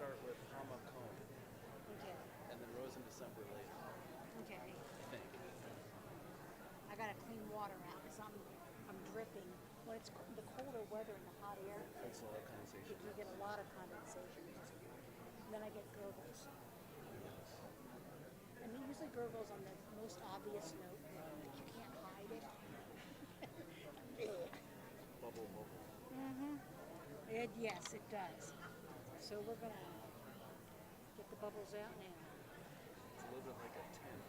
start with Hamakom, Okay. and then Rose in December later. Okay. I think. I gotta clean water out because I'm dripping. When it's the colder weather and the hot air, That's a lot of condensation. you get a lot of condensation. And then I get gurgles. And it usually gurgles on the most obvious note, but you can't hide it. Bubble, bubble. Yes, it does. So we're gonna get the bubbles out now. It's a little bit like a tent.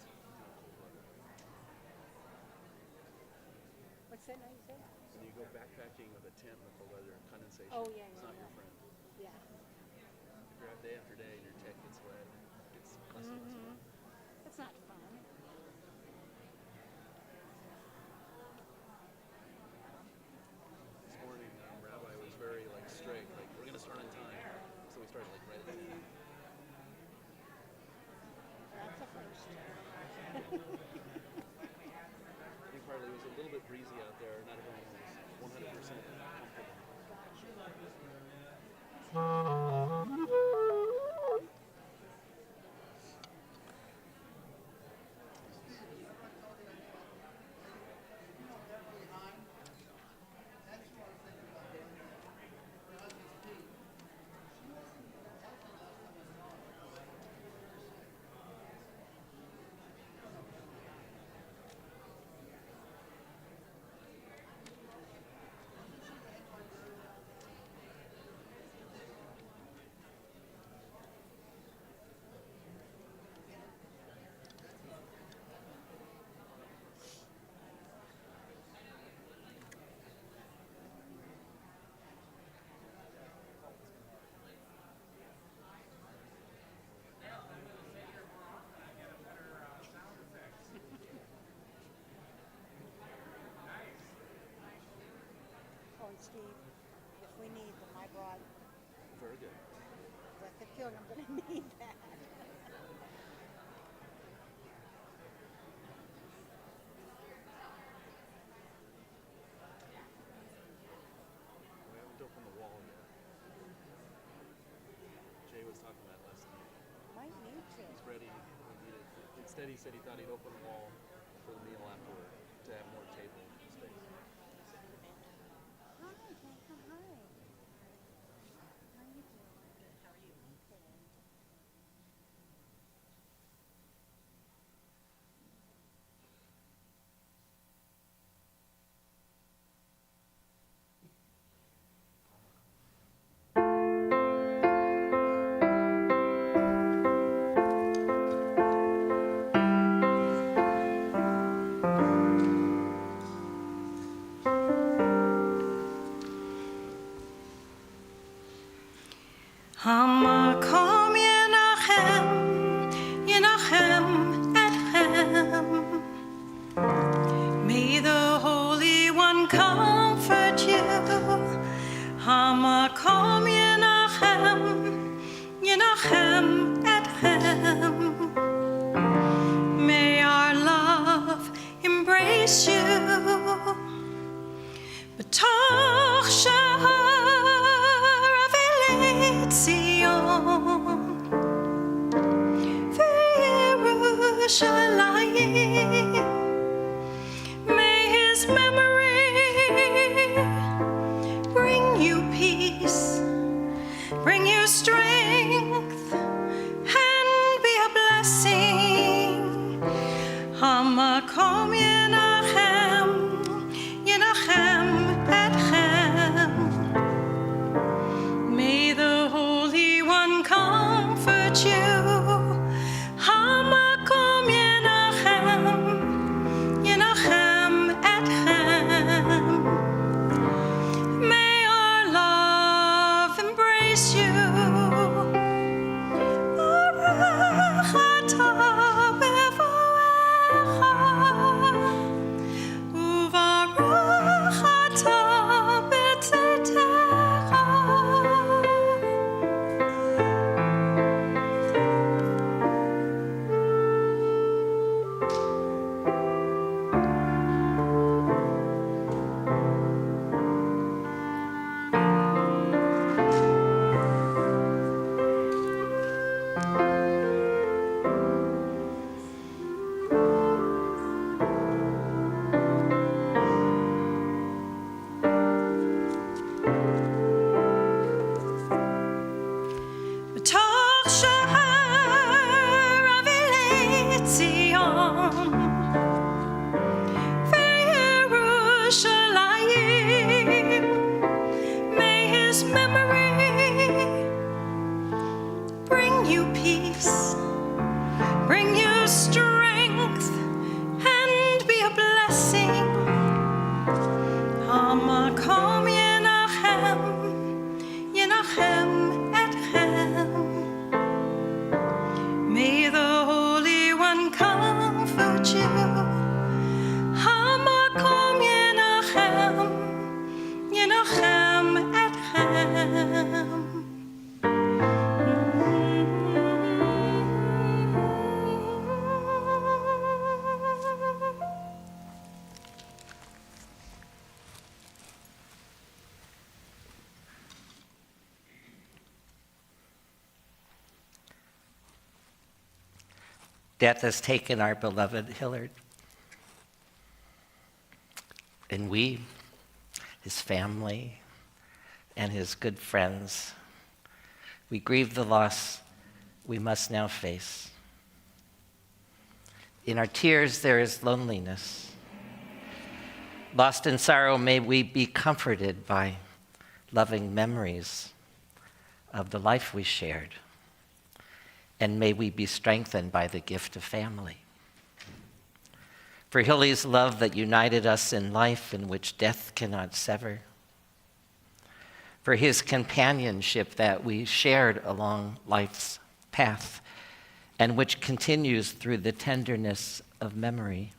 What's that now you said? When you go backpacking with a tent with the weather, condensation. Oh, yeah, It's yeah, not yeah. your friend. Yeah. You drive day after day and your tent gets wet. It's less and less fun. That's not fun. This morning, Rabbi was very strict. Like, we're gonna start on time. So we started right at 10. That's a first. I think partly it was a little bit breezy out there. Not everyone was 100% comfortable. Oh, and Steve, if we need them, I brought. Very good. I have a feeling I'm gonna need that. We haven't opened the wall yet. Jay was talking about last night. Might need to. He's ready. We need it. Instead, he said he thought he'd open the wall for the meal afterward to have more table space. Hi, Jacob. Hi. How you doing? Good. How are you? Okay. Hamakom Yenachem, Yenachem Etchem. May the Holy One comfort you. Hamakom Yenachem, Yenachem Etchem. May our love embrace you. B'toch shahar avilit Zion v'Yerushalayim. May His memory bring you peace, bring you strength, and be a blessing. Hamakom Yenachem, Yenachem Etchem. May the Holy One comfort you. Hamakom Yenachem, Yenachem Etchem. May our love embrace you. Baruch atah bevoecha, uvaruch atah b'tzedkecha. Death has taken our beloved Hillard. And we, his family, and his good friends, we grieve the loss we must now face. In our tears, there is loneliness. Lost in sorrow, may we be comforted by loving memories of the life we shared. And may we be strengthened by the gift of family. For Hilly's love that united us in life in which death cannot sever. For his companionship that we shared along life's path and which continues through the tenderness of memory.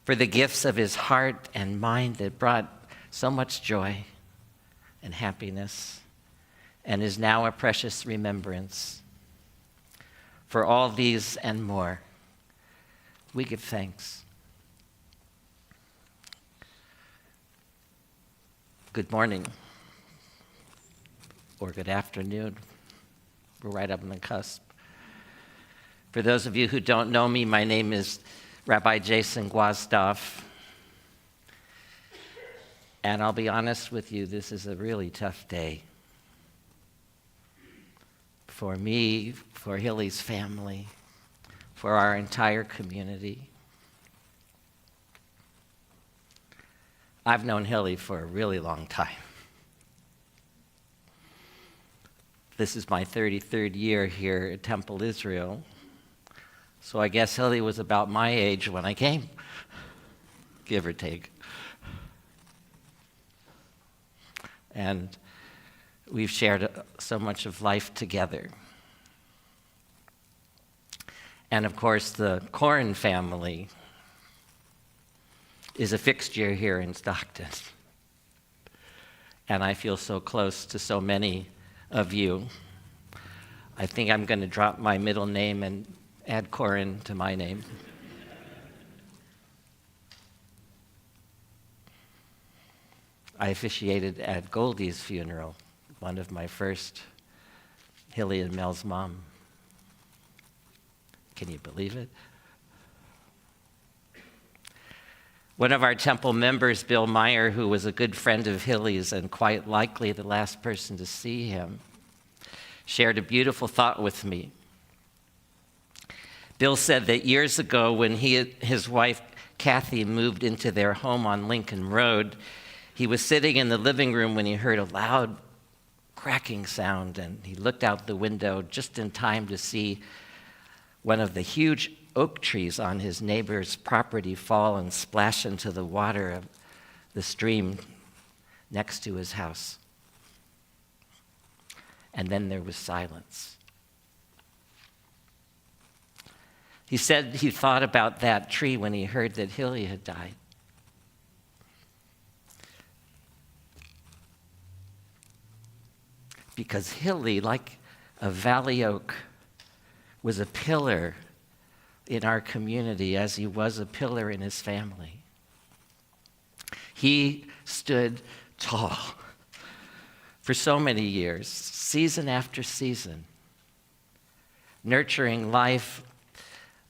For the gifts of his heart and mind that brought so much joy and happiness and is now a precious remembrance. For all these and more, we give thanks. Good morning, or good afternoon. We're right up on the cusp. For those of you who don't know me, my name is Rabbi Jason Gwozdov. And I'll be honest with you, this is a really tough day. For me, for Hilly's family, for our entire community. I've known Hilly for a really long time. This is my 33rd year here at Temple Israel. So I guess Hilly was about my age when I came, give or take. And we've shared so much of life together. And of course, the Corren family is a fixture here in Stockton. And I feel so close to so many of you. I think I'm going to drop my middle name and add Corren to my name. I officiated at Goldie's funeral, one of my first, Hilly and Mel's mom. Can you believe it? One of our temple members, Bill Meyer, who was a good friend of Hilly's and quite likely the last person to see him, shared a beautiful thought with me. Bill said that years ago when he and his wife, Kathy, moved into their home on Lincoln Road, he was sitting in the living room when he heard a loud cracking sound, and he looked out the window just in time to see one of the huge oak trees on his neighbor's property fall and splash into the water of the stream next to his house. And then there was silence. He said he thought about that tree when he heard that Hilly had died. Because Hilly, like a valley oak, was a pillar in our community as he was a pillar in his family. He stood tall for so many years, season after season, nurturing life,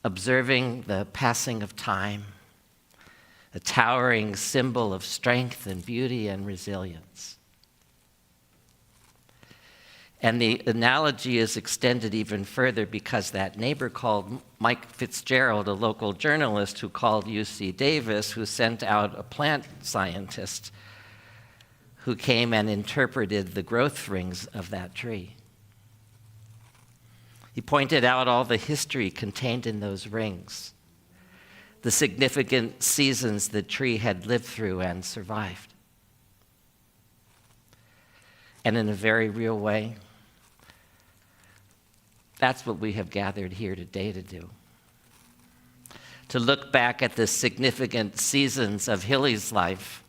observing the passing of time, a towering symbol of strength and beauty and resilience. And the analogy is extended even further because that neighbor called Mike Fitzgerald, a local journalist who called UC Davis, who sent out a plant scientist who came and interpreted the growth rings of that tree. He pointed out all the history contained in those rings, the significant seasons the tree had lived through and survived. And in a very real way, that's what we have gathered here today to do. To look back at the significant seasons of Hilly's life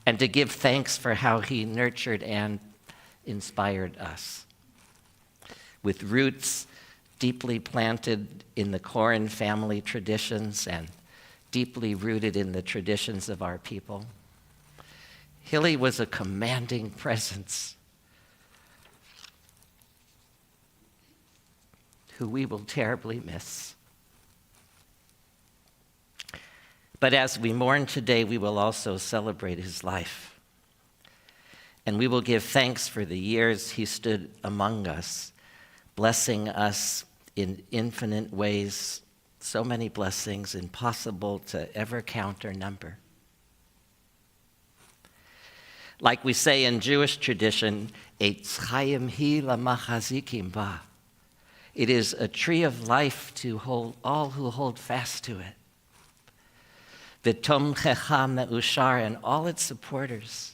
and to give thanks for how he nurtured and inspired us. With roots deeply planted in the Corren family traditions and deeply rooted in the traditions of our people, Hilly was a commanding presence who we will terribly miss. But as we mourn today, we will also celebrate his life. And we will give thanks for the years he stood among us, blessing us in infinite ways, so many blessings impossible to ever count or number. Like we say in Jewish tradition, Eitz Chaim hi lamachazikim ba. It is a tree of life to hold all who hold fast to it. V'tom checha me'ushar, and all its supporters.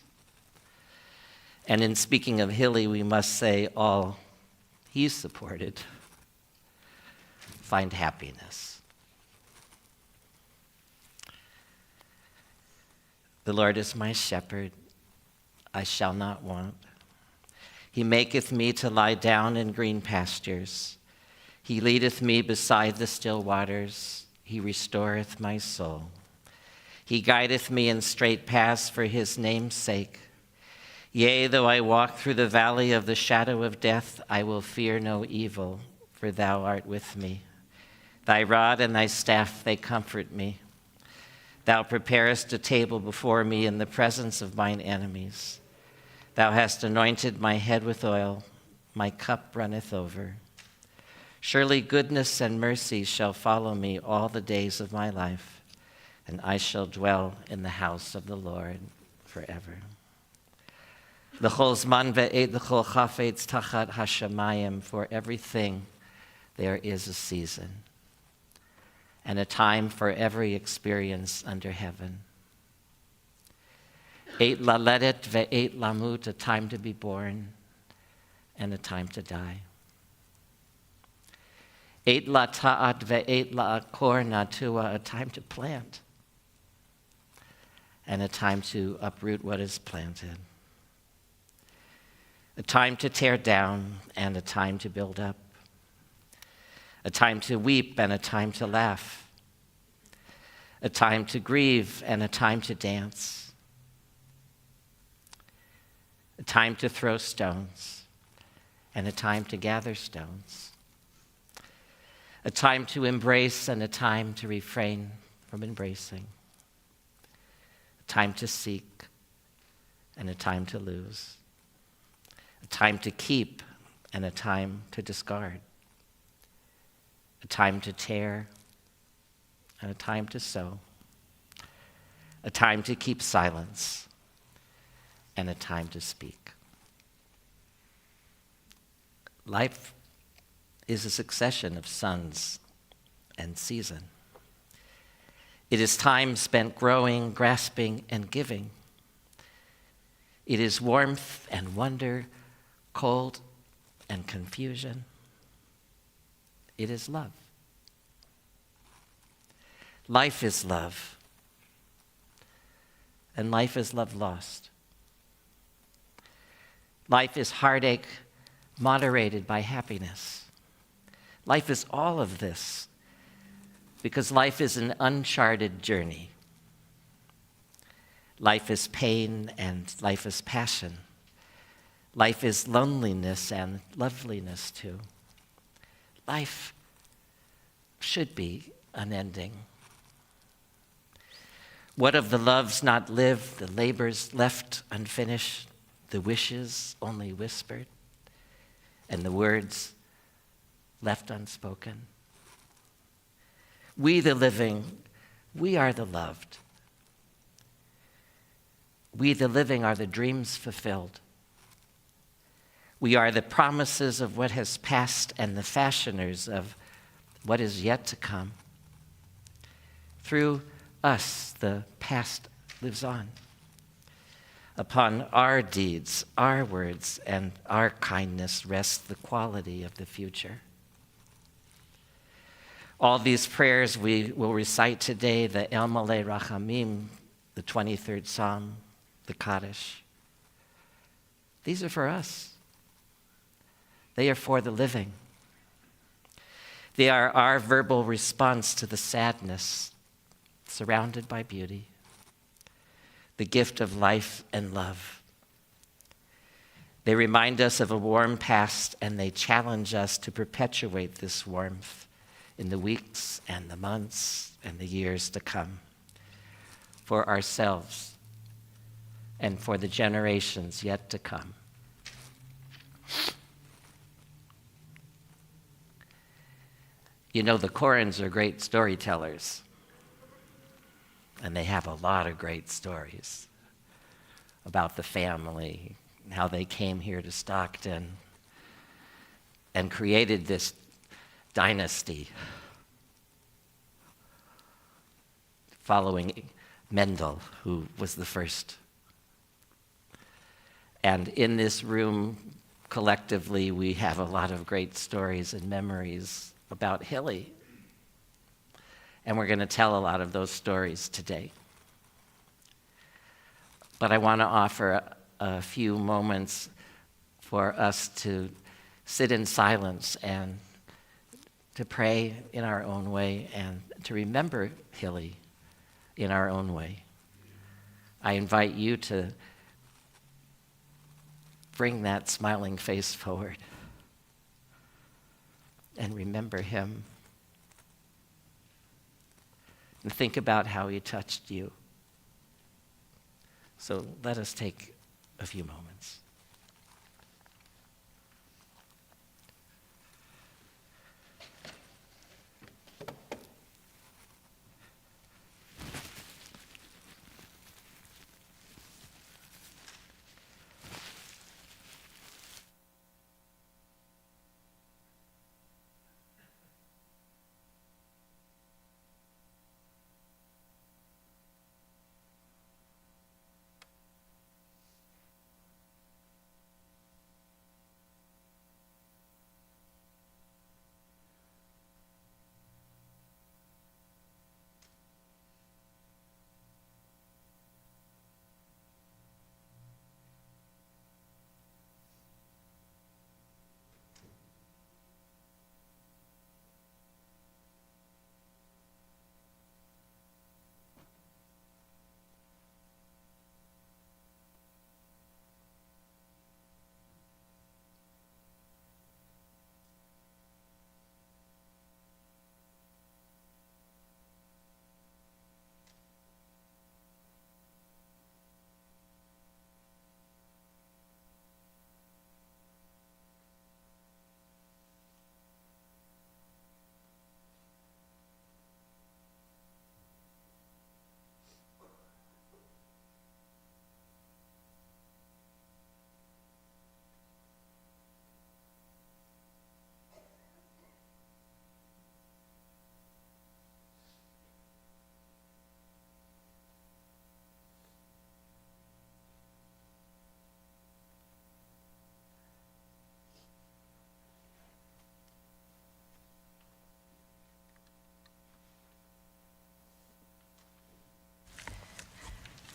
And in speaking of Hilly, we must say all he supported find happiness. The Lord is my shepherd, I shall not want. He maketh me to lie down in green pastures. He leadeth me beside the still waters. He restoreth my soul. He guideth me in straight paths for his name's sake. Yea, though I walk through the valley of the shadow of death, I will fear no evil, for thou art with me. Thy rod and thy staff, they comfort me. Thou preparest a table before me in the presence of mine enemies. Thou hast anointed my head with oil, my cup runneth over. Surely goodness and mercy shall follow me all the days of my life, and I shall dwell in the house of the Lord forever. L'chol zman ve'et l'chol chafetz tachat hashamayim, for everything there is a season, and a time for every experience under heaven. Eit laledet ve'et lamut, a time to be born and a time to die. Eit lata'at ve'et la'akor natua, a time to plant and a time to uproot what is planted. A time to tear down and a time to build up. A time to weep and a time to laugh. A time to grieve and a time to dance. A time to throw stones and a time to gather stones. A time to embrace and a time to refrain from embracing. A time to seek and a time to lose. A time to keep and a time to discard. A time to tear and a time to sow. A time to keep silence and a time to speak. Life is a succession of suns and season. It is time spent growing, grasping, and giving. It is warmth and wonder, cold and confusion. It is love. Life is love. And life is love lost. Life is heartache moderated by happiness. Life is all of this because life is an uncharted journey. Life is pain and life is passion. Life is loneliness and loveliness too. Life should be unending. What of the loves not lived, the labors left unfinished, the wishes only whispered, and the words left unspoken? We, the living, we are the loved. We, the living, are the dreams fulfilled. We are the promises of what has passed and the fashioners of what is yet to come. Through us, the past lives on. Upon our deeds, our words, and our kindness rests the quality of the future. All these prayers we will recite today, the El Malei Rachamim, the 23rd Psalm, the Kaddish. These are for us. They are for the living. They are our verbal response to the sadness surrounded by beauty, the gift of life and love. They remind us of a warm past, and they challenge us to perpetuate this warmth in the weeks and the months and the years to come, for ourselves and for the generations yet to come. You know, the Correns are great storytellers, and they have a lot of great stories about the family, how they came here to Stockton and created this dynasty following Mendel, who was the first. And in this room, collectively, we have a lot of great stories and memories about Hilly. And we're going to tell a lot of those stories today. But I want to offer a few moments for us to sit in silence and to pray in our own way and to remember Hilly in our own way. I invite you to bring that smiling face forward and remember him. And think about how he touched you. So let us take a few moments.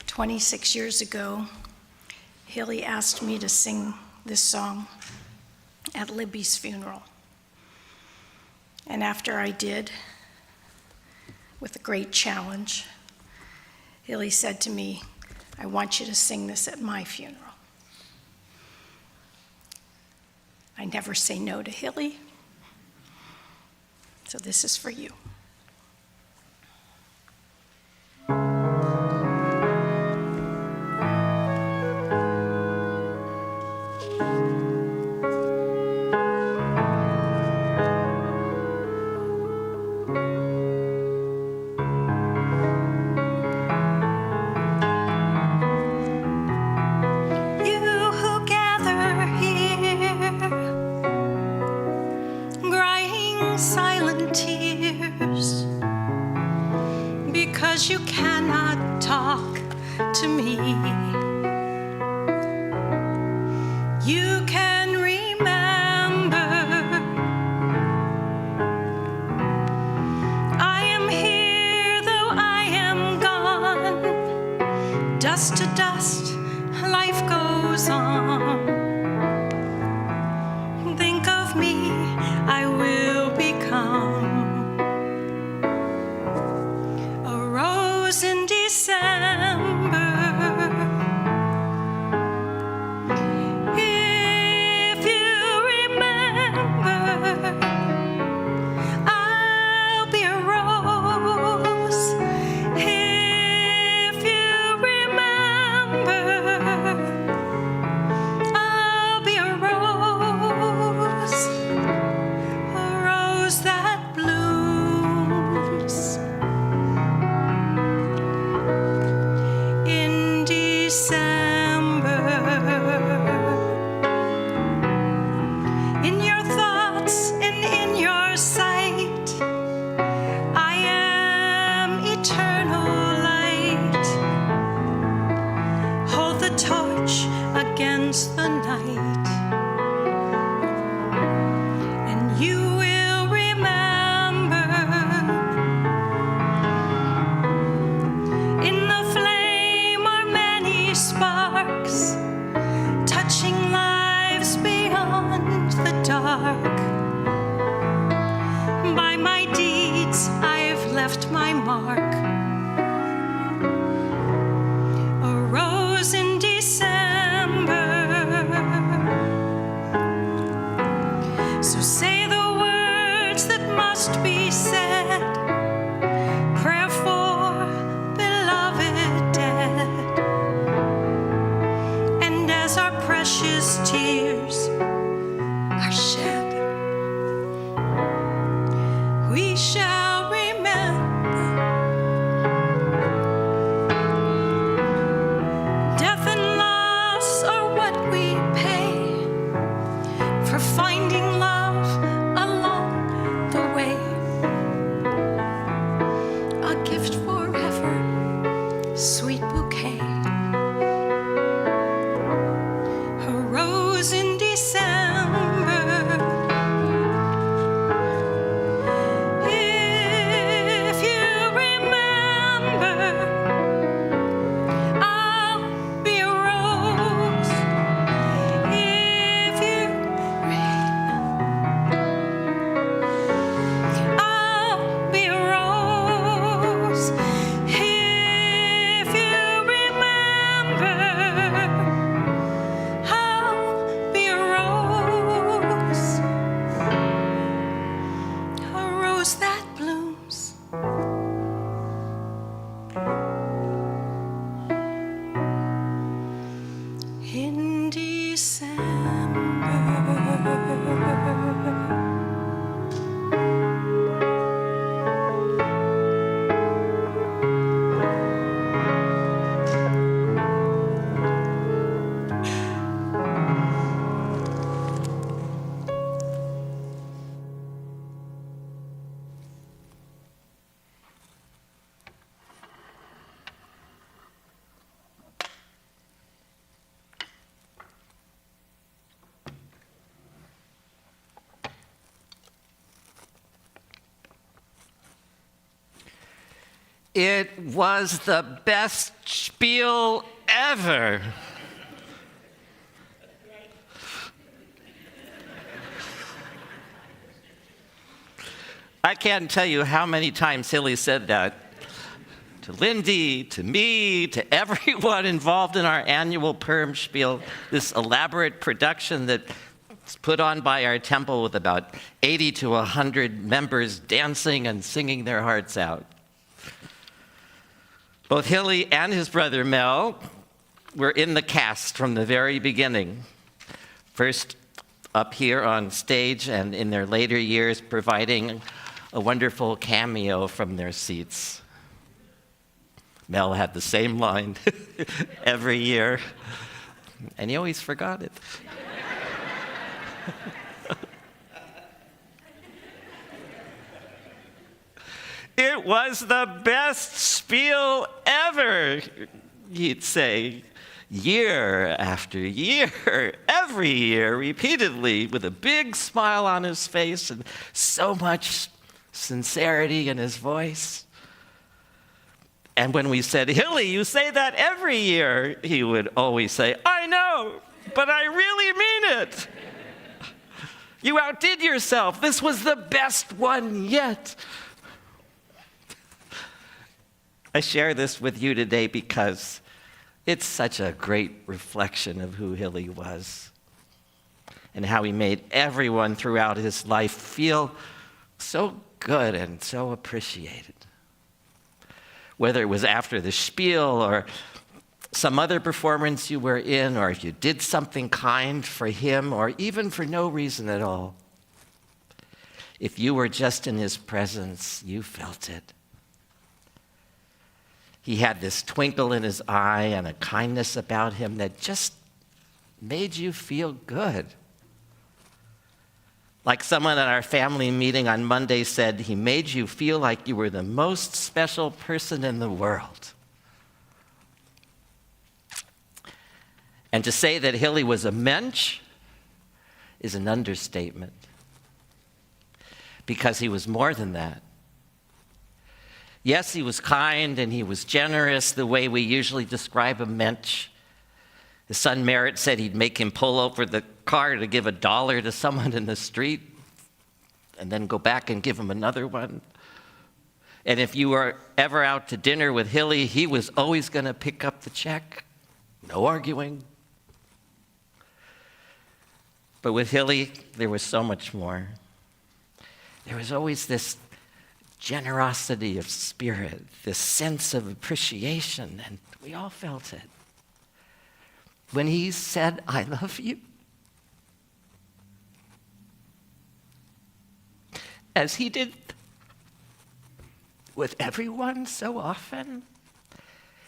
"26 years ago, Hilly asked me to sing this song at Libby's funeral. And after I did, with a great challenge, Hilly said to me, "I want you to sing this at my funeral." I never say no to Hilly, so this is for you. Because you cannot talk to me. You can remember I am here though I am gone. Dust to dust, life goes on. Think of me, I will become in December. night. And you will remember in the flame are many sparks, touching lives beyond the dark. By my deeds I've left my mark. A rose in December. So say the words that must be said. Prayer for beloved dead. And as our precious tears are shed, we shall remember death and loss are what we pay for finding love along the way. A gift forever, sweet bouquet. A rose in December. If you remember, I'll be a rose. If you I'll be a rose. If you remember, I'll be a rose that blooms. In December. It was the best spiel ever. I can't tell you how many times Hilly said that to Lindy, to me, to everyone involved in our annual Perm Spiel, this elaborate production that's put on by our temple with about 80 to 100 members dancing and singing their hearts out. Both Hilly and his brother Mel were in the cast from the very beginning. First up here on stage, and in their later years providing a wonderful cameo from their seats. Mel had the same line every year, and he always forgot it. It was the best spiel ever, he'd say, year after year, every year, repeatedly, with a big smile on his face and so much sincerity in his voice. And when we said, Hilly, you say that every year, he would always say, I know, but I really mean it. You outdid yourself. This was the best one yet. I share this with you today because it's such a great reflection of who Hilly was and how he made everyone throughout his life feel so good and so appreciated. Whether it was after the spiel or some other performance you were in, or if you did something kind for him, or even for no reason at all. If you were just in his presence, you felt it. He had this twinkle in his eye and a kindness about him that just made you feel good. Like someone at our family meeting on Monday said, he made you feel like you were the most special person in the world. And to say that Hilly was a mensch is an understatement. Because he was more than that. Yes, he was kind and he was generous the way we usually describe a mensch. His son Merritt said he'd make him pull over the car to give $1 to someone in the street and then go back and give him another one. And if you were ever out to dinner with Hilly, he was always going to pick up the check. No arguing. But with Hilly, there was so much more. There was always this generosity of spirit, this sense of appreciation, and we all felt it. When he said, "I love you," as he did with everyone so often,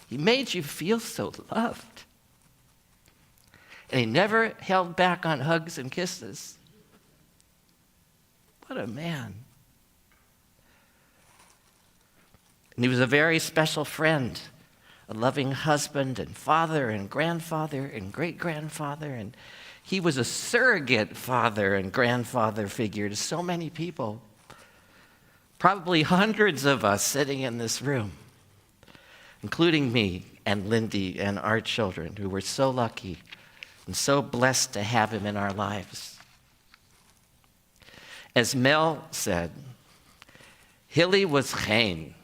he made you feel so loved. And he never held back on hugs and kisses. What a man. And he was a very special friend, a loving husband and father and grandfather and great-grandfather. And he was a surrogate father and grandfather figure to so many people. Probably hundreds of us sitting in this room, including me and Lindy and our children, who were so lucky and so blessed to have him in our lives. As Mel said, Hilly was Corren,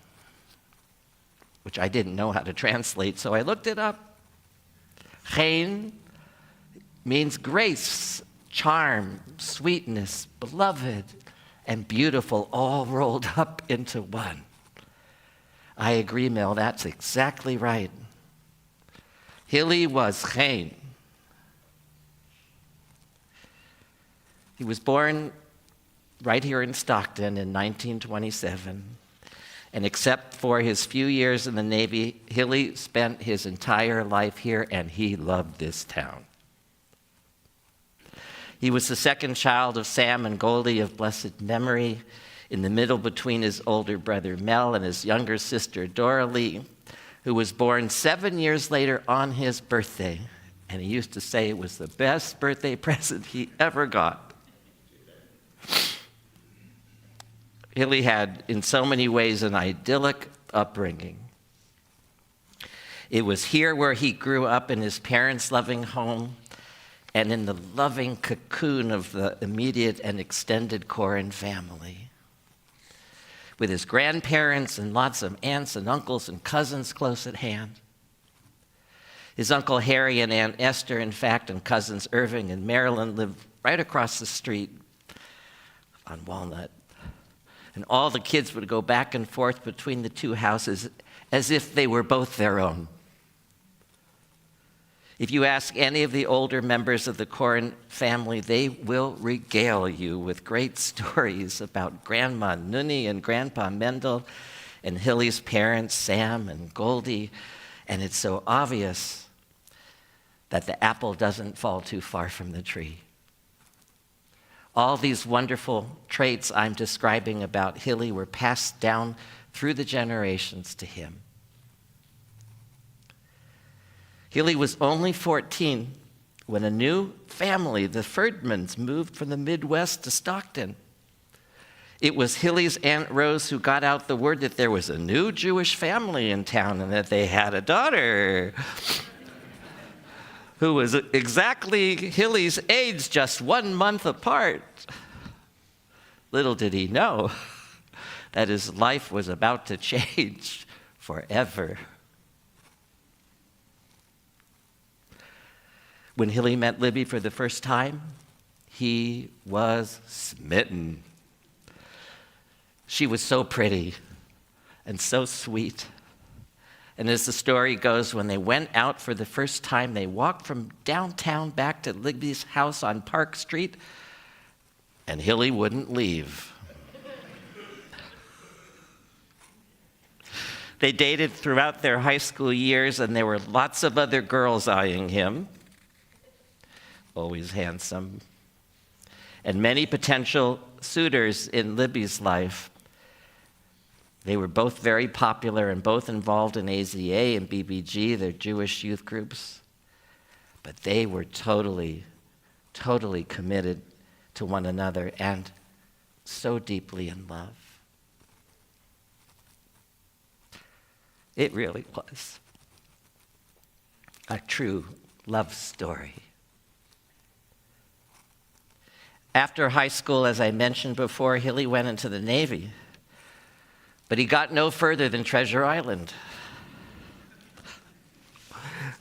which I didn't know how to translate, so I looked it up. Corren means grace, charm, sweetness, beloved, and beautiful, all rolled up into one. I agree, Mel, that's exactly right. Hilly was Corren. He was born right here in Stockton in 1927. And except for his few years in the Navy, Hilly spent his entire life here, and he loved this town. He was the second child of Sam and Goldie of blessed memory, in the middle between his older brother Mel and his younger sister Dora Lee, who was born 7 years later on his birthday. And he used to say it was the best birthday present he ever got. Hilly had, in so many ways, an idyllic upbringing. It was here where he grew up in his parents' loving home and in the loving cocoon of the immediate and extended Corren family. With his grandparents and lots of aunts and uncles and cousins close at hand. His Uncle Harry and Aunt Esther, in fact, and cousins Irving and Marilyn lived right across the street on Walnut. And all the kids would go back and forth between the two houses as if they were both their own. If you ask any of the older members of the Corren family, they will regale you with great stories about Grandma Nunny and Grandpa Mendel and Hilly's parents, Sam and Goldie. And it's so obvious that the apple doesn't fall too far from the tree. All these wonderful traits I'm describing about Hilly were passed down through the generations to him. Hilly was only 14 when a new family, the Ferdmans, moved from the Midwest to Stockton. It was Hilly's Aunt Rose who got out the word that there was a new Jewish family in town and that they had a daughter who was exactly Hilly's age, just 1 month apart. Little did he know that his life was about to change forever. When Hilly met Libby for the first time, he was smitten. She was so pretty and so sweet. And as the story goes, when they went out for the first time, they walked from downtown back to Libby's house on Park Street, and Hilly wouldn't leave. They dated throughout their high school years, and there were lots of other girls eyeing him, always handsome, and many potential suitors in Libby's life. They were both very popular and both involved in AZA and BBG, their Jewish youth groups. But they were totally committed to one another and so deeply in love. It really was a true love story. After high school, as I mentioned before, Hilly went into the Navy, but he got no further than Treasure Island,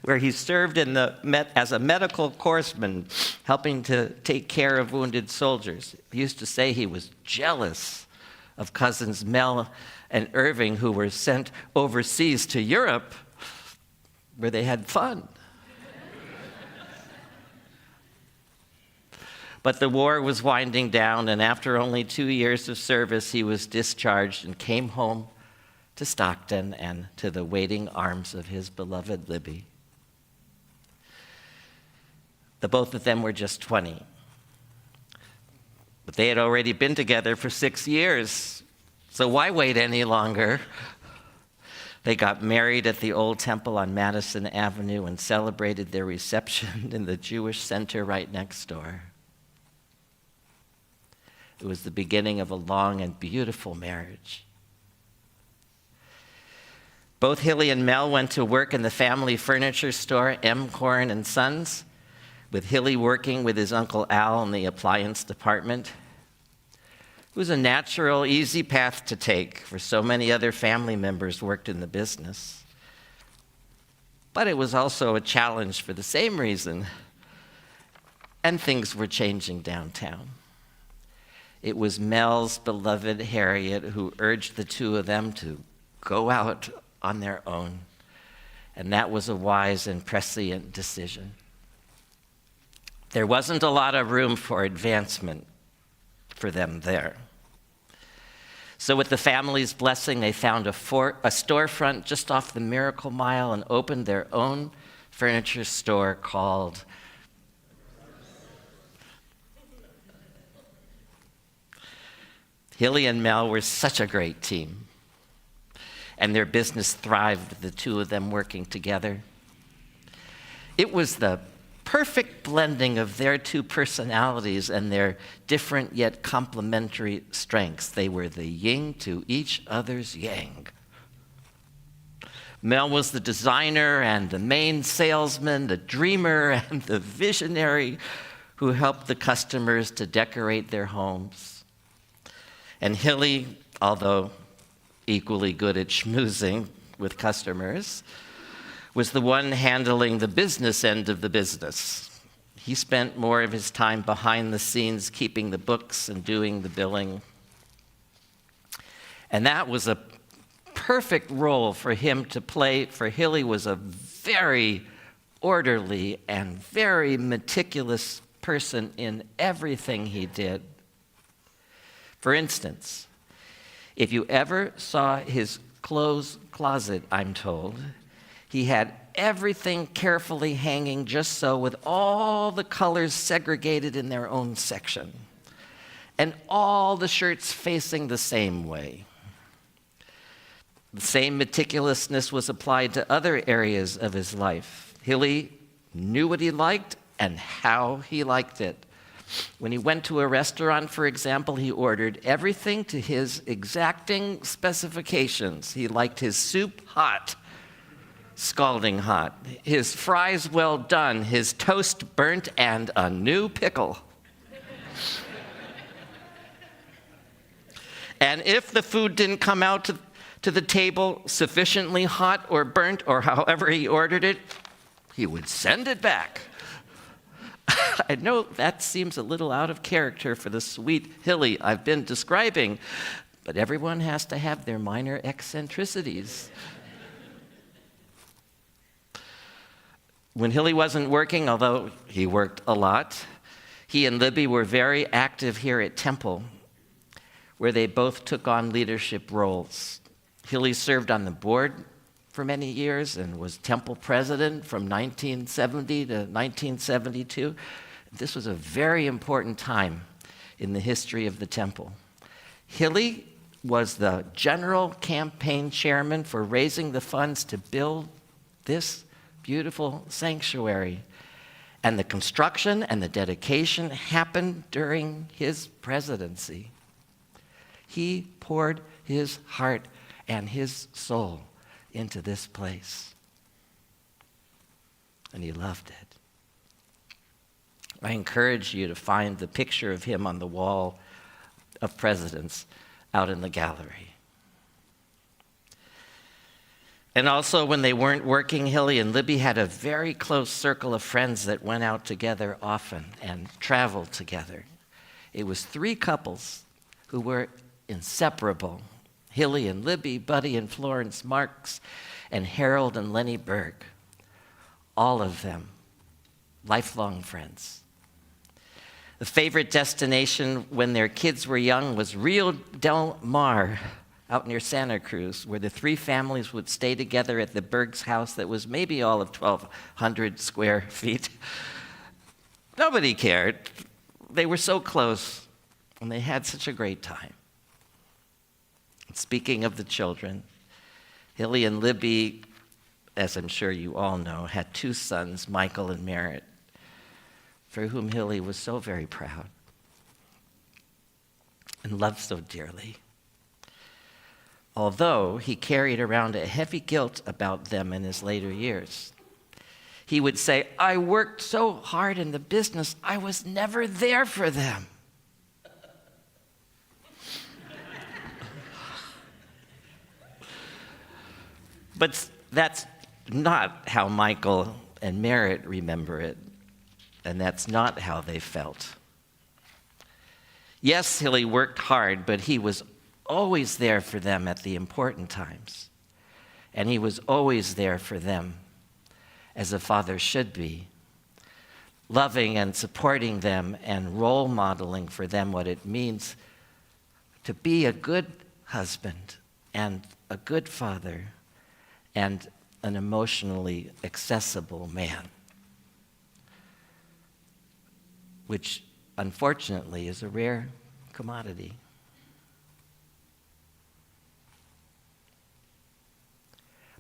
where he served as a medical corpsman, helping to take care of wounded soldiers. He used to say he was jealous of cousins Mel and Irving, who were sent overseas to Europe, where they had fun. But the war was winding down, and after only 2 years of service, he was discharged and came home to Stockton and to the waiting arms of his beloved Libby. The both of them were just 20. But they had already been together for 6 years, so why wait any longer? They got married at the old temple on Madison Avenue and celebrated their reception in the Jewish center right next door. It was the beginning of a long and beautiful marriage. Both Hilly and Mel went to work in the family furniture store, M. Corren and Sons, with Hilly working with his Uncle Al in the appliance department. It was a natural, easy path to take, for so many other family members worked in the business. But it was also a challenge for the same reason, and things were changing downtown. It was Mel's beloved Harriet who urged the two of them to go out on their own, and that was a wise and prescient decision. There wasn't a lot of room for advancement for them there. So with the family's blessing, they found a storefront just off the Miracle Mile and opened their own furniture store called Hilly and Mel were such a great team, and their business thrived with the two of them working together. It was the perfect blending of their two personalities and their different yet complementary strengths. They were the yin to each other's yang. Mel was the designer and the main salesman, the dreamer and the visionary who helped the customers to decorate their homes. And Hilly, although equally good at schmoozing with customers, was the one handling the business end of the business. He spent more of his time behind the scenes, keeping the books and doing the billing. And that was a perfect role for him to play, for Hilly was a very orderly and very meticulous person in everything he did. For instance, if you ever saw his clothes closet, I'm told, he had everything carefully hanging just so, with all the colors segregated in their own section, and all the shirts facing the same way. The same meticulousness was applied to other areas of his life. Hilly knew what he liked and how he liked it. When he went to a restaurant, for example, he ordered everything to his exacting specifications. He liked his soup hot, scalding hot, his fries well done, his toast burnt, and a new pickle. And if the food didn't come out to the table sufficiently hot or burnt, or however he ordered it, he would send it back. I know that seems a little out of character for the sweet Hilly I've been describing, but everyone has to have their minor eccentricities. When Hilly wasn't working, although he worked a lot, he and Libby were very active here at Temple, where they both took on leadership roles. Hilly served on the board for many years and was Temple president from 1970 to 1972. This was a very important time in the history of the Temple. Hilly was the general campaign chairman for raising the funds to build this beautiful sanctuary. And the construction and the dedication happened during his presidency. He poured his heart and his soul into this place. And he loved it. I encourage you to find the picture of him on the wall of presidents out in the gallery. And also, when they weren't working, Hilly and Libby had a very close circle of friends that went out together often and traveled together. It was 3 couples who were inseparable: Hilly and Libby, Buddy and Florence Marks, and Harold and Lenny Berg. All of them lifelong friends. The favorite destination when their kids were young was Rio del Mar, out near Santa Cruz, where the 3 families would stay together at the Berg's house that was maybe all of 1,200 square feet. Nobody cared. They were so close, and they had such a great time. Speaking of the children, Hilly and Libby, as I'm sure you all know, had 2 sons, Michael and Merritt, for whom Hilly was so very proud and loved so dearly. Although he carried around a heavy guilt about them in his later years. He would say, "I worked so hard in the business, I was never there for them." But that's not how Michael and Merritt remember it, and that's not how they felt. Yes, Hilly worked hard, but he was always there for them at the important times. And he was always there for them as a father should be, loving and supporting them and role modeling for them what it means to be a good husband and a good father and an emotionally accessible man, which unfortunately is a rare commodity.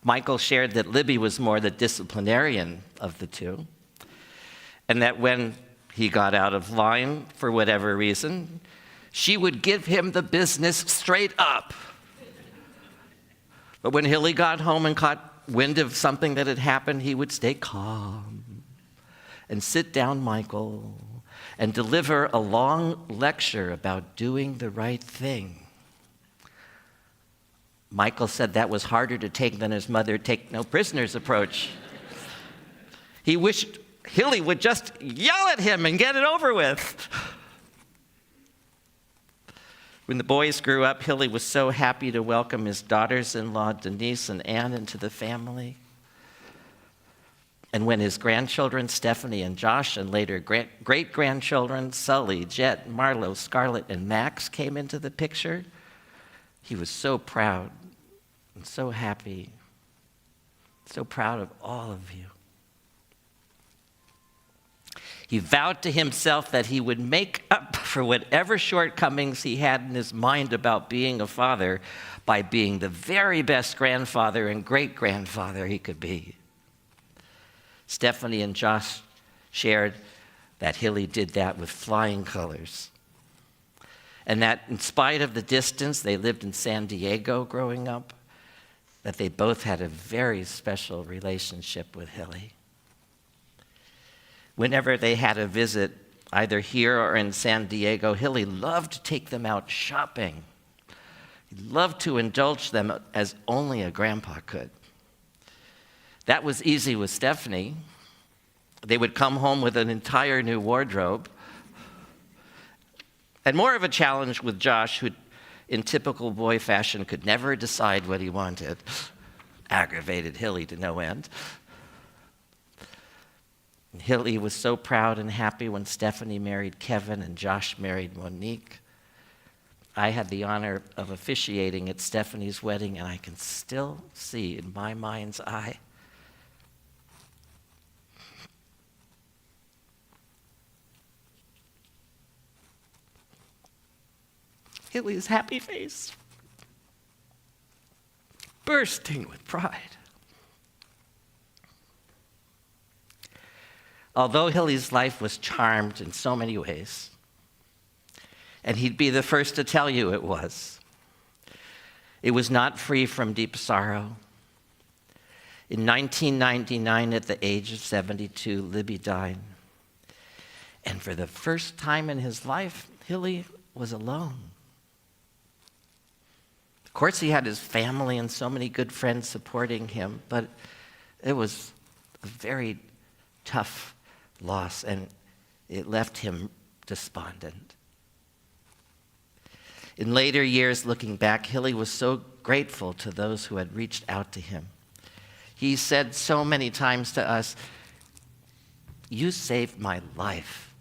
Michael shared that Libby was more the disciplinarian of the 2, and that when he got out of line for whatever reason, she would give him the business straight up. But when Hilly got home and caught wind of something that had happened, he would stay calm and sit down Michael and deliver a long lecture about doing the right thing. Michael said that was harder to take than his mother take no prisoners approach. He wished Hilly would just yell at him and get it over with. When the boys grew up, Hilly was so happy to welcome his daughters-in-law, Denise and Anne, into the family. And when his grandchildren, Stephanie and Josh, and later great-grandchildren, Sully, Jet, Marlo, Scarlett, and Max came into the picture, he was so proud and so happy, so proud of all of you. He vowed to himself that he would make up for whatever shortcomings he had in his mind about being a father by being the very best grandfather and great-grandfather he could be. Stephanie and Josh shared that Hilly did that with flying colors. And that in spite of the distance, they lived in San Diego growing up, that they both had a very special relationship with Hilly. Whenever they had a visit, either here or in San Diego, Hilly loved to take them out shopping. He loved to indulge them as only a grandpa could. That was easy with Stephanie. They would come home with an entire new wardrobe. And more of a challenge with Josh, who, in typical boy fashion, could never decide what he wanted. Aggravated Hilly to no end. And Hilly was so proud and happy when Stephanie married Kevin and Josh married Monique. I had the honor of officiating at Stephanie's wedding, and I can still see in my mind's eye Hilly's happy face, bursting with pride. although Hilly's life was charmed in so many ways, and he'd be the first to tell you it was not free from deep sorrow. In 1999, at the age of 72, Libby died. And for the first time in his life, Hilly was alone. Of course, he had his family and so many good friends supporting him, but it was a very tough loss, and it left him despondent. In later years, looking back, Hilly was so grateful to those who had reached out to him. He said so many times to us, "You saved my life."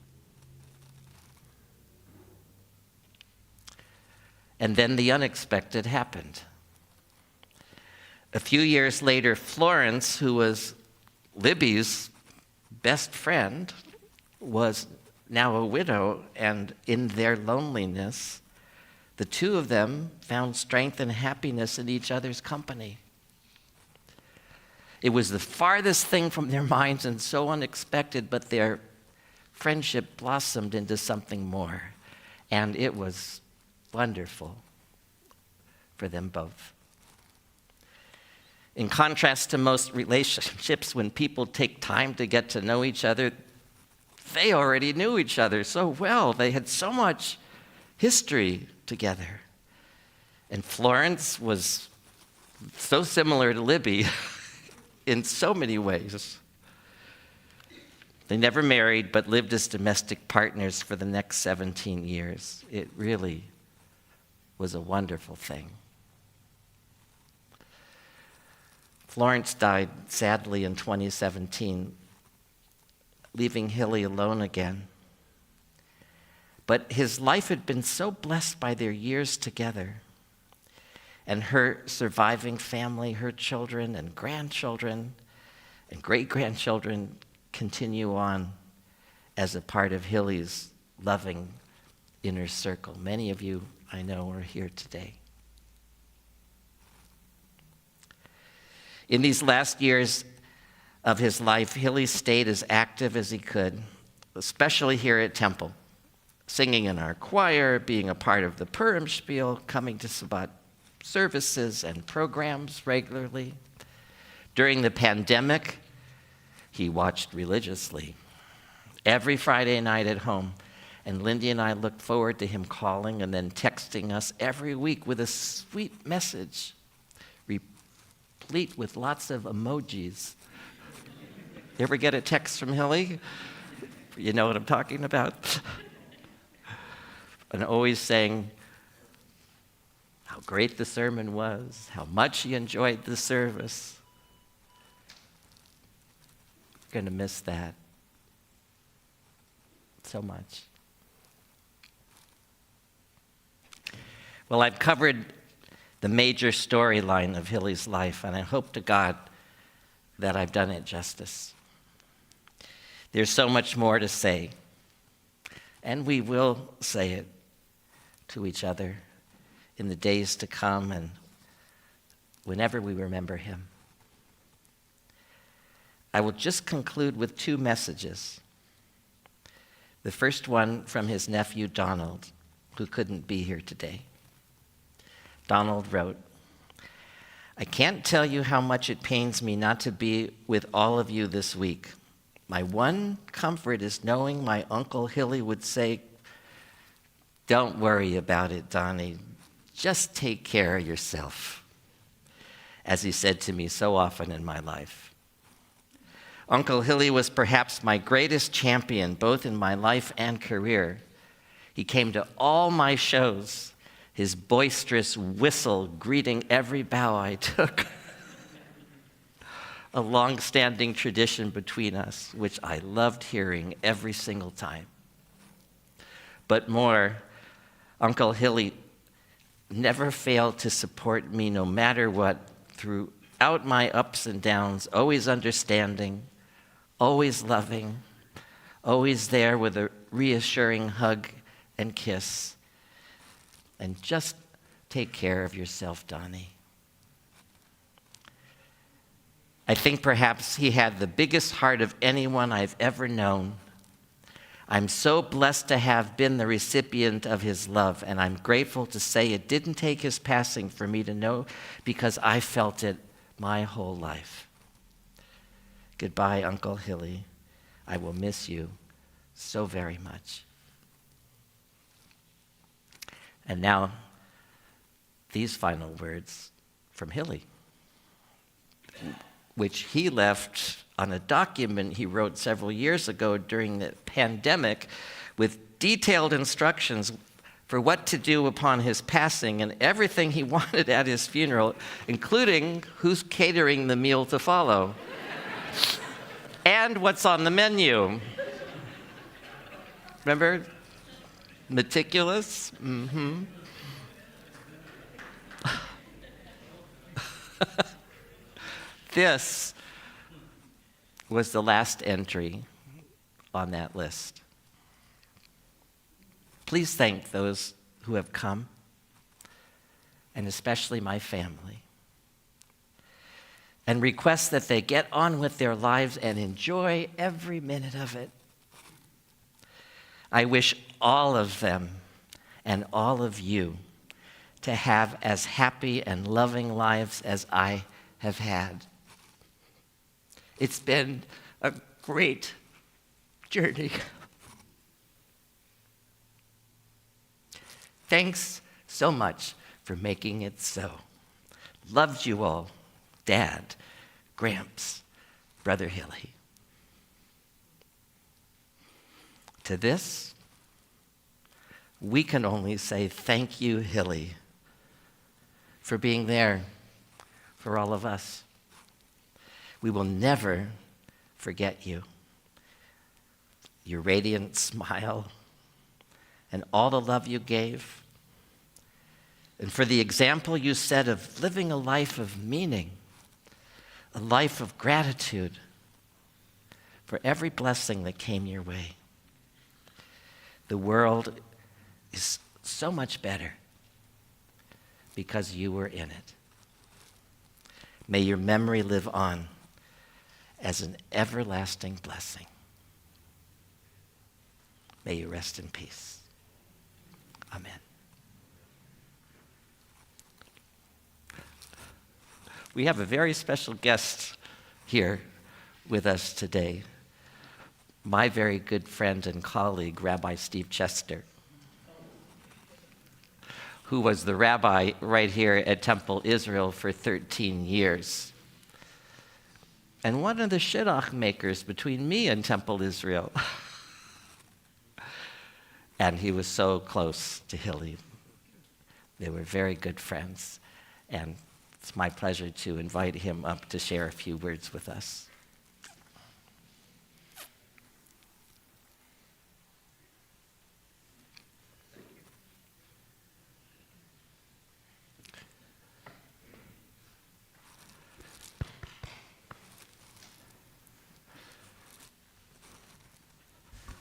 And then the unexpected happened. A few years later, Florence, who was Libby's best friend, was now a widow, and in their loneliness, the two of them found strength and happiness in each other's company. It was the farthest thing from their minds and so unexpected, but their friendship blossomed into something more, and it was wonderful for them both. In contrast to most relationships, when people take time to get to know each other, they already knew each other so well. They had so much history together. And Florence was so similar to Libby in so many ways. They never married, but lived as domestic partners for the next 17 years. It really was a wonderful thing. Florence died sadly in 2017, leaving Hilly alone again. But his life had been so blessed by their years together, and her surviving family, her children and grandchildren and great-grandchildren continue on as a part of Hilly's loving inner circle. Many of you, I know, are here today. In these last years of his life, Hilly stayed as active as he could, especially here at Temple, singing in our choir, being a part of the Purim Spiel, coming to Sabbat services and programs regularly. During the pandemic, he watched religiously every Friday night at home, and Lindy and I looked forward to him calling and then texting us every week with a sweet message, replete with lots of emojis. You ever get a text from Hilly? You know what I'm talking about? And always saying how great the sermon was, how much he enjoyed the service. We're going to miss that so much. Well, I've covered the major storyline of Hilly's life, and I hope to God that I've done it justice. There's so much more to say, and we will say it to each other in the days to come and whenever we remember him. I will just conclude with two messages. The first one from his nephew Donald, who couldn't be here today. Donald wrote, "I can't tell you how much it pains me not to be with all of you this week. My one comfort is knowing my Uncle Hilly would say, 'Don't worry about it, Donnie. Just take care of yourself,' as he said to me so often in my life. Uncle Hilly was perhaps my greatest champion, both in my life and career. He came to all my shows, his boisterous whistle greeting every bow I took. A long-standing tradition between us, which I loved hearing every single time. But more, Uncle Hilly never failed to support me no matter what, throughout my ups and downs, always understanding, always loving, always there with a reassuring hug and kiss. And just take care of yourself, Donnie." I think perhaps he had the biggest heart of anyone I've ever known. I'm so blessed to have been the recipient of his love, and I'm grateful to say it didn't take his passing for me to know, because I felt it my whole life. Goodbye, Uncle Hilly. I will miss you so very much. And now, these final words from Hilly, which he left on a document he wrote several years ago during the pandemic with detailed instructions for what to do upon his passing and everything he wanted at his funeral, including who's catering the meal to follow and what's on the menu. Remember? Meticulous? Mm-hmm. This was the last entry on that list. Please thank those who have come, and especially my family, and request that they get on with their lives and enjoy every minute of it. I wish all of them and all of you to have as happy and loving lives as I have had. It's been a great journey. Thanks so much for making it so. Loved you all, Dad, Gramps, Brother Hilly. To this, we can only say thank you, Hilly, for being there for all of us. We will never forget you. Your radiant smile and all the love you gave, and for the example you set of living a life of meaning, a life of gratitude for every blessing that came your way. The world is so much better because you were in it. May your memory live on as an everlasting blessing. May you rest in peace. Amen. We have a very special guest here with us today, my very good friend and colleague, Rabbi Steve Chester, who was the rabbi right here at Temple Israel for 13 years. And one of the shidduch makers between me and Temple Israel. And he was so close to Hilly. They were very good friends. And it's my pleasure to invite him up to share a few words with us.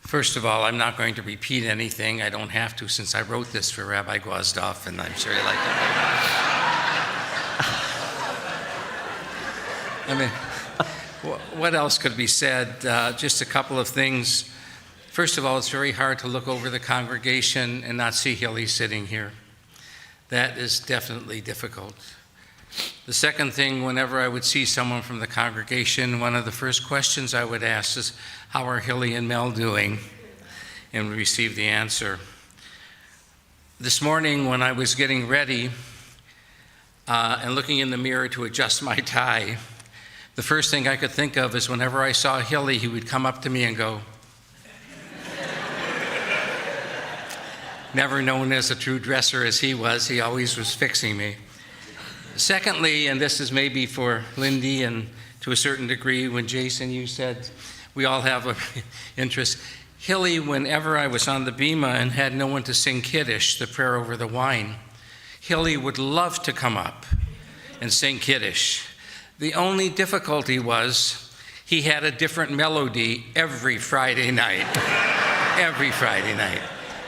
First of all, I'm not going to repeat anything. I don't have to, since I wrote this for Rabbi Gwozdov, and I'm sure you like it. I mean, what else could be said? Just a couple of things. First of all, it's very hard to look over the congregation and not see Hilly sitting here. That is definitely difficult. The second thing, whenever I would see someone from the congregation, one of the first questions I would ask is, how are Hilly and Mel doing? And receive the answer. This morning when I was getting ready and looking in the mirror to adjust my tie, the first thing I could think of is whenever I saw Hilly, he would come up to me and go, never known as a true dresser as he was, he always was fixing me. Secondly, and this is maybe for Lindy and to a certain degree, when Jason, you said we all have an interest. Hilly, whenever I was on the bima and had no one to sing Kiddush, the prayer over the wine, Hilly would love to come up and sing Kiddush. The only difficulty was he had a different melody every Friday night. Every Friday night.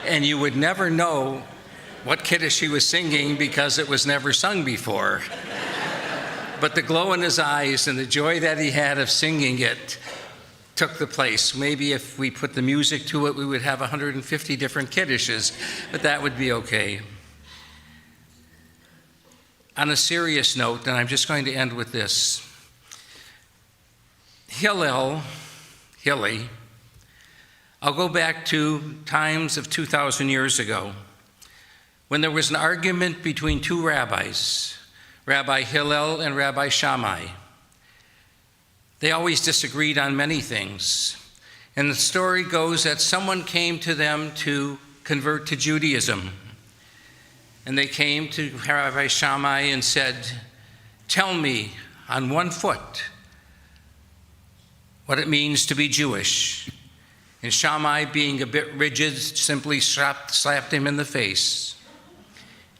And you would never know what Kiddush he was singing because it was never sung before. But the glow in his eyes and the joy that he had of singing it took the place. Maybe if we put the music to it, we would have 150 different kiddishes, but that would be okay. On a serious note, and I'm just going to end with this. Hilly, I'll go back to times of 2,000 years ago when there was an argument between two rabbis, Rabbi Hillel and Rabbi Shammai. They always disagreed on many things. And the story goes that someone came to them to convert to Judaism. And they came to Rabbi Shammai and said, "Tell me on one foot what it means to be Jewish." And Shammai, being a bit rigid, simply slapped him in the face.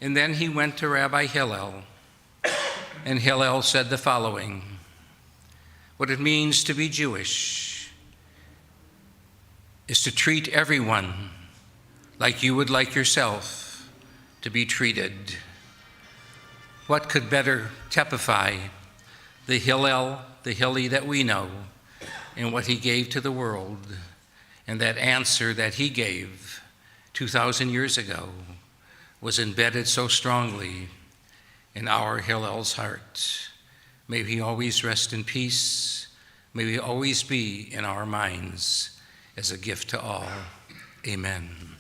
And then he went to Rabbi Hillel, and Hillel said the following: what it means to be Jewish is to treat everyone like you would like yourself to be treated. What could better typify the Hilly that we know and what he gave to the world, and that answer that he gave 2,000 years ago was embedded so strongly in our Hillel's heart. May he always rest in peace. May he always be in our minds as a gift to all. Amen.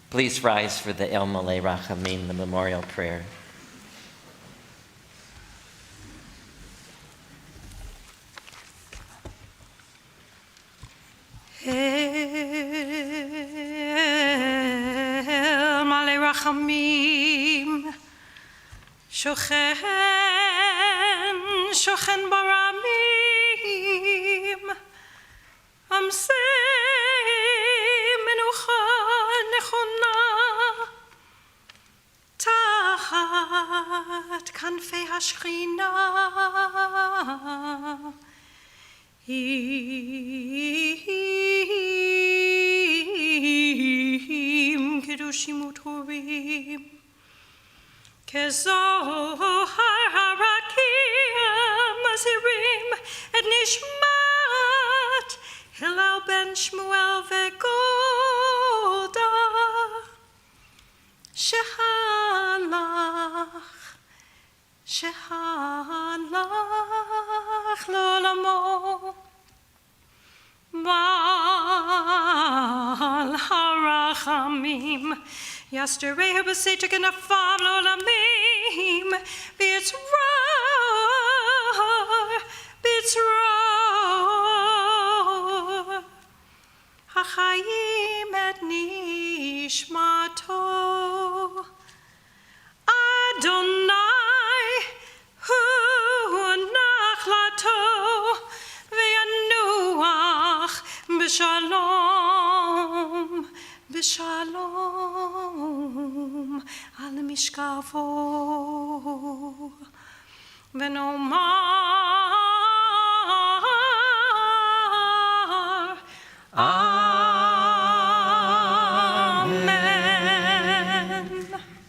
Please rise for the El Malei Rachamim, the memorial prayer. El Malei Rachamim, Shochen Baramim, Amsei Menucha Nechona, Tachat Kanfei Hashchina, Kedushim u'Turim, Kezohar harakim azirim et nishmat Hillel ben Shmuel veGolda shehalach l'olamo Bal harachamim Yasterehu b'seitek enafav l'olamim b'yitzror hachayim et nishmato Adonai hu nachlato v'yanuach b'shalom al mishkavo v'nomar Amen.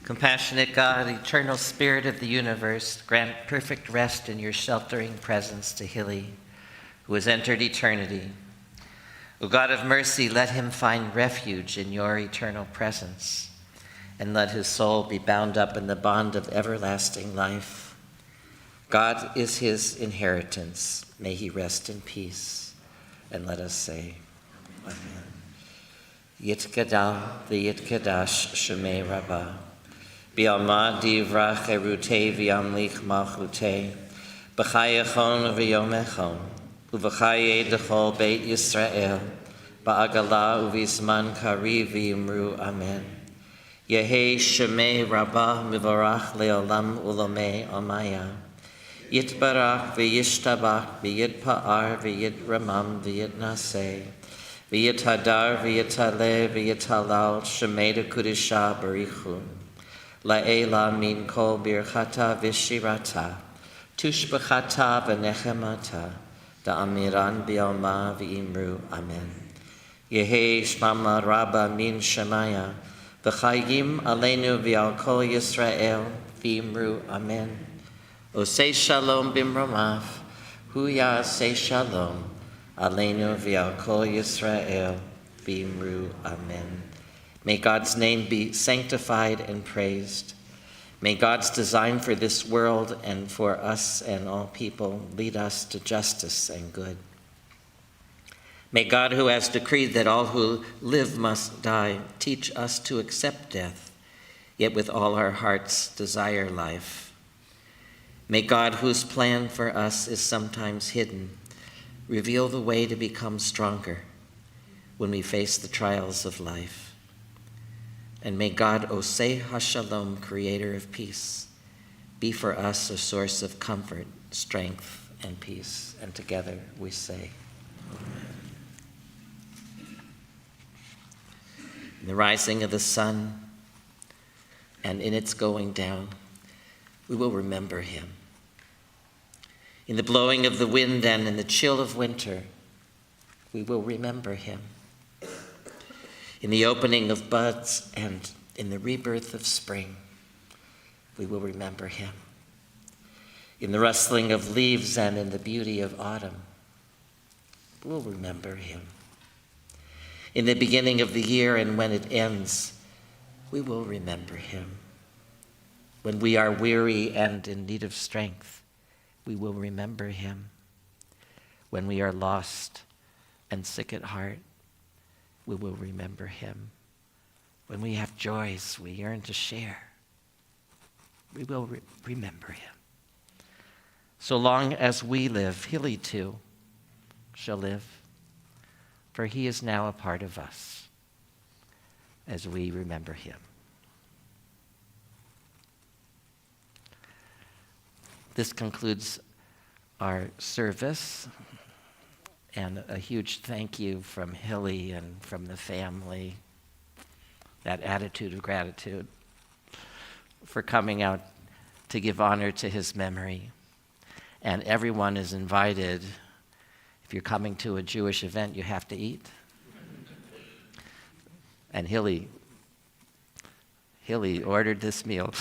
Compassionate God, eternal Spirit of the universe, grant perfect rest in your sheltering presence to Hilly, who has entered eternity. O God of mercy, let him find refuge in your eternal presence, and let his soul be bound up in the bond of everlasting life. God is his inheritance. May he rest in peace. And let us say, Amen. Yitkadal v'yitkadash shemei rabbah. Bi'alma divrach erutei v'yamlich malchutei. B'chayachon v'yomechon. Uv'chaye dechol beit Yisrael. Ba'agala uv'izman kariv v'yimru amen. Yehei shemei rabbah mivarach le'olam ulamei amaya. Yitbarach v'yishtabach v'yitpa'ar v'yitramam v'yitnaseh. V'yithadar v'yithaleh v'yithalal shemei dekudisha barichu. La'ela min kol birchata v'shirata. Tushbachata v'nechemata. da'amiran bi'alma v'imru amen. Yehi shmama rabba min shemaya, v'chayim aleinu v'al kol Yisrael v'imru amen. Osei shalom bimromav, huya say shalom, aleinu v'al kol Yisrael v'imru amen. May God's name be sanctified and praised. May God's design for this world and for us and all people lead us to justice and good. May God, who has decreed that all who live must die, teach us to accept death, yet with all our hearts desire life. May God, whose plan for us is sometimes hidden, reveal the way to become stronger when we face the trials of life. And may God, Osei HaShalom, creator of peace, be for us a source of comfort, strength, and peace. And together we say, Amen. In the rising of the sun and in its going down, we will remember him. In the blowing of the wind and in the chill of winter, we will remember him. In the opening of buds and in the rebirth of spring, we will remember him. In the rustling of leaves and in the beauty of autumn, we'll remember him. In the beginning of the year and when it ends, we will remember him. When we are weary and in need of strength, we will remember him. When we are lost and sick at heart, we will remember him. When we have joys we yearn to share, we will remember him. So long as we live, Hilly too shall live, for he is now a part of us as we remember him. This concludes our service. And a huge thank you from Hilly and from the family, that attitude of gratitude, for coming out to give honor to his memory. And everyone is invited. If you're coming to a Jewish event, you have to eat. And Hilly ordered this meal.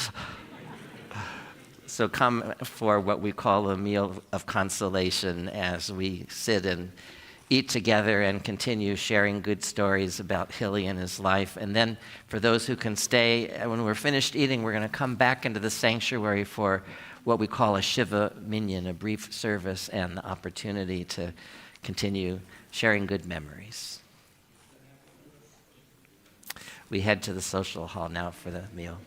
So come for what we call a meal of consolation as we sit and eat together and continue sharing good stories about Hilly and his life. And then for those who can stay, when we're finished eating, we're going to come back into the sanctuary for what we call a Shiva Minyan, a brief service and the opportunity to continue sharing good memories. We head to the social hall now for the meal.